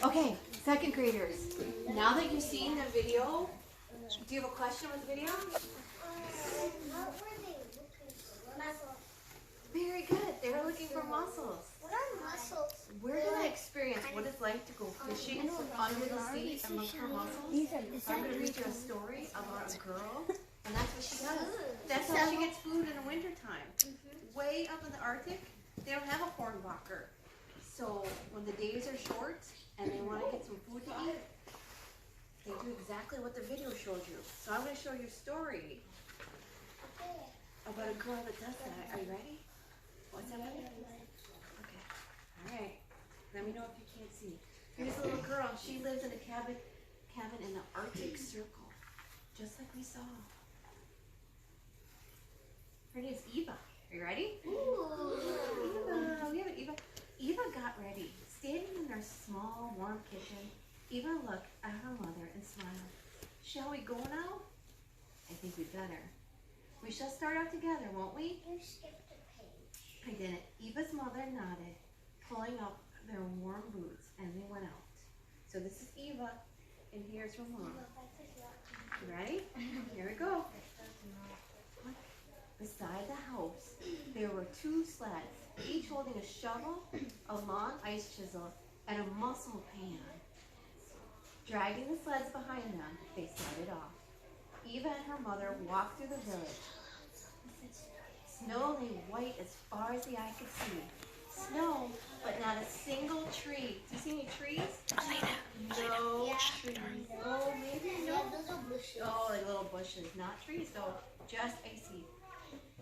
Okay, second graders. Now that you've seen the video, do you have a question with the video? What were they looking for? Muscles. Very good. They were looking for mussels. What are muscles? We're going to experience what it's like to go fishing under the sea and look for mussels. I'm going to read you a story about a girl, and that's what she does. That's how she gets food in the wintertime. Way up in the Arctic, they don't have a hornbacher. So when the days are short and they want to get some food to eat, they do exactly what the video showed you. So I'm going to show you a story about a girl that does that. Are you ready? What's that? Okay. All right. Let me know if you can't see. Here's a little girl. She lives in a cabin in the Arctic Circle, just like we saw. Her name's Eva. Are you ready? Eva. We have an Eva. Eva got ready. Standing in their small, warm kitchen, Eva looked at her mother and smiled. Shall we go now? I think we'd better. We shall start out together, won't we? You skipped a page. I didn't. Eva's mother nodded, pulling up their warm boots, and they went out. So this is Eva, and here's her mom. You ready? Here we go. Beside the house, there were two sleds, each holding a shovel, a long ice chisel, and a mussel pan. Dragging the sleds behind them, they started off. Eva and her mother walked through the village. Snow lay white as far as the eye could see. Snow, but not a single tree. Do you see any trees? No trees. Oh, maybe no. Those are bushes. Oh, like little bushes. Not trees, though. Just icy.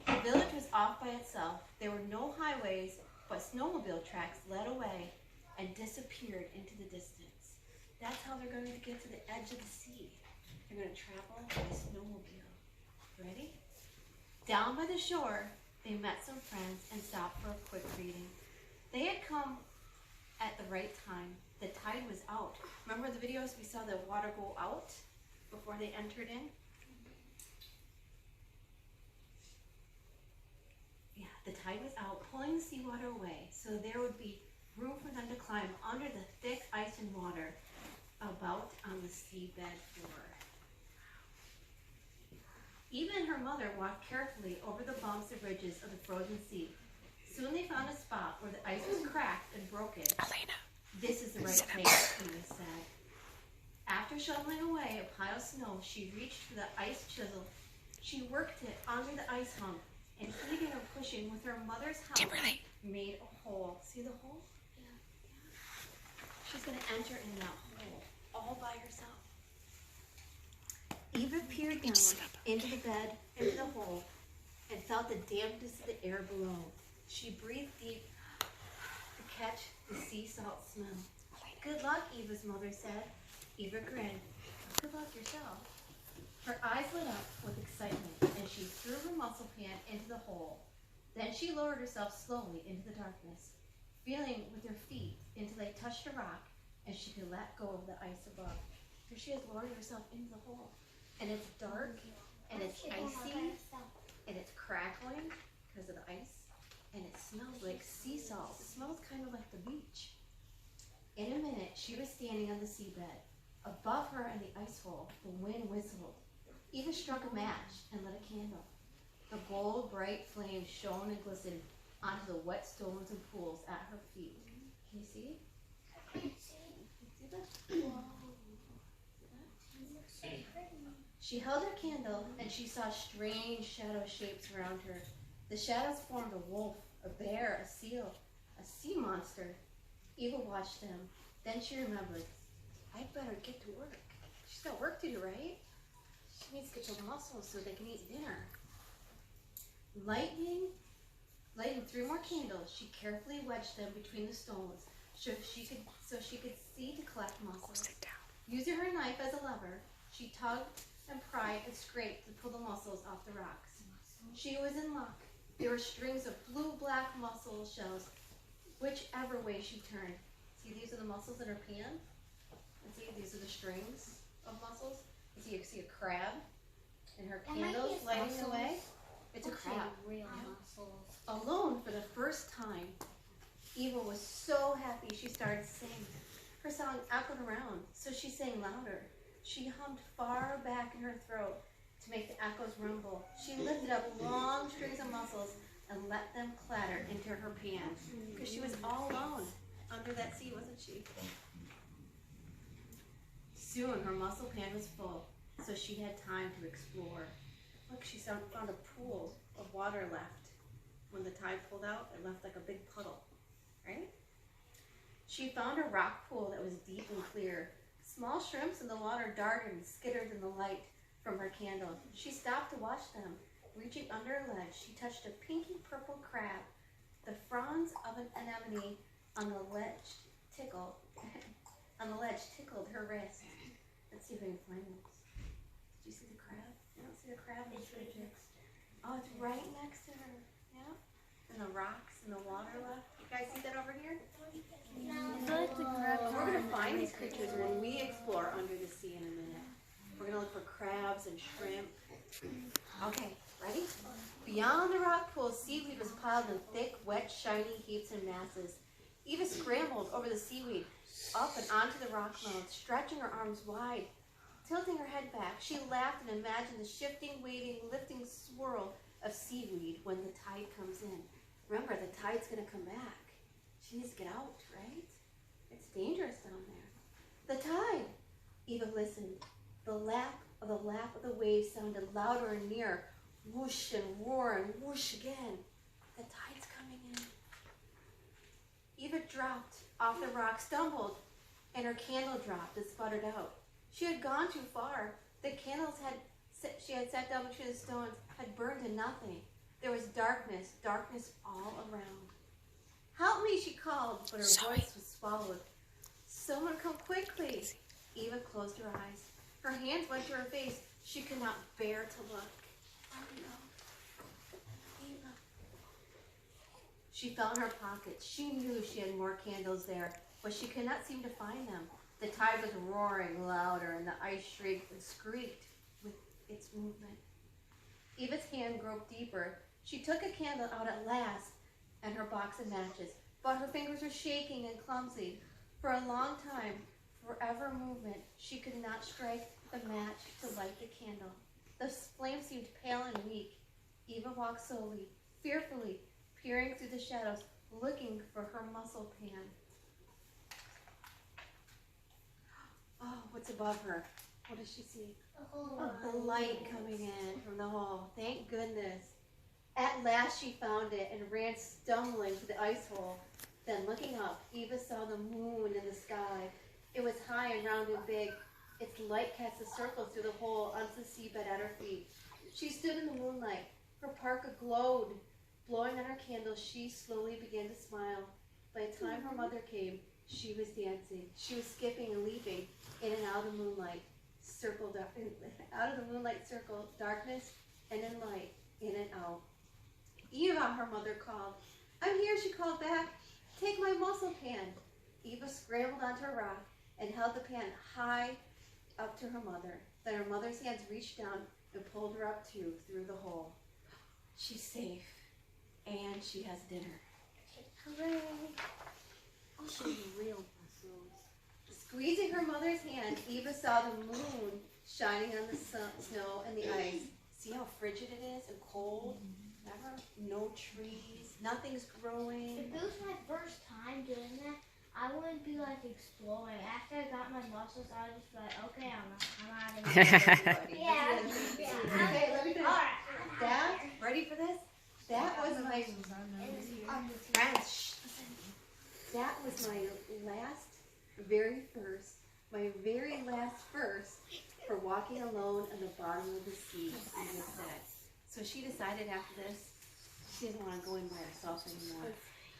The village was off by itself. There were no highways, but snowmobile tracks led away and disappeared into the distance. That's how they're going to get to the edge of the sea. They're going to travel by snowmobile. Ready? Down by the shore, they met some friends and stopped for a quick greeting. They had come at the right time. The tide was out. Remember the videos we saw the water go out before they entered in? Yeah, the tide was out, pulling the seawater away, so there would be room for them to climb under the thick ice and water about on the seabed floor. Eva and her mother walked carefully over the bumps and ridges of the frozen sea. Soon they found a spot where the ice was cracked and broken. Elena. This is the right place, Eva said. After shoveling away a pile of snow, she reached for the ice chisel. She worked it under the ice hump, and heaving or pushing with her mother's help, Kimberly. made a hole. See the hole? Yeah. She's going to enter in that hole all by herself. Eva peered down into the bed, into the hole, and felt the dampness of the air below. She breathed deep to catch the sea salt smell. Good luck, Eva's mother said. Eva grinned. Good luck yourself. Her eyes lit up with excitement, and she threw her mussel pan into the hole. Then she lowered herself slowly into the darkness, feeling with her feet until they touched a rock, and she could let go of the ice above. So she has lowered herself into the hole. And it's dark, and it's icy, and it's crackling because of the ice, and it smells like sea salt. It smells kind of like the beach. In a minute, she was standing on the seabed. Above her in the ice hole, the wind whistled. Eva struck a match and lit a candle. The gold, bright flame shone and glistened onto the wet stones and pools at her feet. Can you see? I can't see. See that? Whoa. She held her candle, and she saw strange shadow shapes around her. The shadows formed a wolf, a bear, a seal, a sea monster. Eva watched them. Then she remembered, I'd better get to work. She's got work to do, right? She needs to get some mussels so they can eat dinner. Lighting 3 more candles, she carefully wedged them between the stones so she could see to collect mussels. Sit down. Using her knife as a lever, she tugged and pried and scraped to pull the mussels off the rocks. She was in luck. There were strings of blue-black mussel shells, whichever way she turned. See, these are the mussels in her pan. And see, these are the strings of mussels. And see, you can see a crab and her candles lighting the way. It's a crab. Real mussels. Alone for the first time, Eva was so happy she started singing. Her song echoed around, so she sang louder. She hummed far back in her throat to make the echoes rumble. She lifted up long strings of muscles and let them clatter into her pan, because she was all alone under that sea, wasn't she? Soon her mussel pan was full, so she had time to explore. Look, she found a pool of water left. When the tide pulled out, it left like a big puddle, right? She found a rock pool that was deep and clear. Small shrimps in the water darted and skittered in the light from her candle. She stopped to watch them. Reaching under a ledge, she touched a pinky purple crab. The fronds of an anemone on the ledge tickled her wrist. Let's see if I can find this. Did you see the crab? I don't see the crab in the pictures. Oh, it's right next to her. Yeah. And the rocks and the water left. You guys see that over here? We're going to find these creatures when we explore under the sea in a minute. We're going to look for crabs and shrimp. Okay, ready? Beyond the rock pool, seaweed was piled in thick, wet, shiny heaps and masses. Eva scrambled over the seaweed, up and onto the rock mound, stretching her arms wide, tilting her head back. She laughed and imagined the shifting, waiting, lifting swirl of seaweed when the tide comes in. Remember, the tide's going to come back. She needs to get out, right? It's dangerous down there. The tide! Eva listened. The lap of the waves sounded louder and nearer. Whoosh and roar and whoosh again. The tide's coming in. Eva dropped off the rock, stumbled, and her candle dropped and sputtered out. She had gone too far. The candles she had sat down between the stones had burned to nothing. There was darkness all around. Help me, she called, but her voice was swallowed. Someone come quickly. Eva closed her eyes. Her hands went to her face. She could not bear to look. Oh no. Eva. She felt in her pockets. She knew she had more candles there, but she could not seem to find them. The tide was roaring louder, and the ice shrieked and squeaked with its movement. Eva's hand groped deeper. She took a candle out at last and her box of matches, but her fingers were shaking and clumsy. For a long time, forever movement, she could not strike the match to light the candle. The flame seemed pale and weak. Eva walked slowly, fearfully, peering through the shadows, looking for her mussel pan. Oh, what's above her? What does she see? Oh, the light coming in from the hole. Thank goodness. At last she found it and ran stumbling to the ice hole. Then looking up, Eva saw the moon in the sky. It was high and round and big. Its light cast a circle through the hole onto the seabed at her feet. She stood in the moonlight. Her parka glowed. Blowing on her candle, she slowly began to smile. By the time her mother came, she was dancing. She was skipping and leaping in and out of the moonlight. Out of the moonlight circle, darkness and then light, in and out. Eva, her mother called. I'm here, she called back. Take my mussel pan. Eva scrambled onto a rock and held the pan high up to her mother. Then her mother's hands reached down and pulled her up too, through the hole. She's safe, and she has dinner. Hooray! I'll show you real mussels. Squeezing her mother's hand, Eva saw the moon shining on the snow and the ice. See how frigid it is and cold? Never, no trees, nothing's growing. If it was my first time doing that, I wouldn't be like exploring. After I got my muscles, I would just be like, okay, I'm out of here. Yeah. Okay, let me finish. That, ready for this? That was my friends. That was my very last verse for walking alone on the bottom of the sea. Eva said. So she decided after this, she didn't want to go in by herself anymore.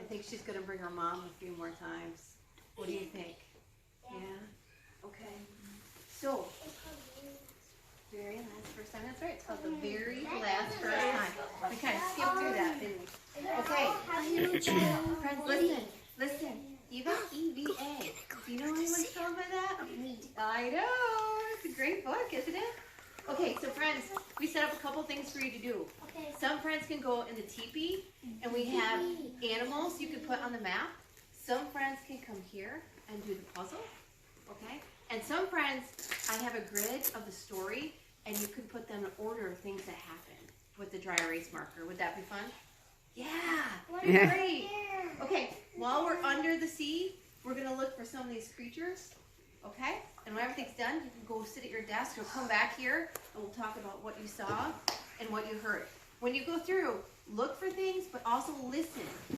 I think she's going to bring her mom a few more times. What do you think? Yeah? Okay. So, very last first time. That's right. It's called the very last first time. We kind of skipped through that, didn't we? Okay. Friends, listen. Eva, E-V-A. Do you know anyone spelled by that? I know. It's a great book, isn't it? Okay, so friends, we set up a couple things for you to do. Okay. Some friends can go in the teepee, and we have animals you can put on the map. Some friends can come here and do the puzzle, okay? And some friends, I have a grid of the story, and you can put them in order of things that happen with the dry erase marker. Would that be fun? Yeah, great. Okay, while we're under the sea, we're gonna look for some of these creatures, okay? And when everything's done, you can go sit at your desk or come back here, and we'll talk about what you saw and what you heard. When you go through, look for things, but also listen.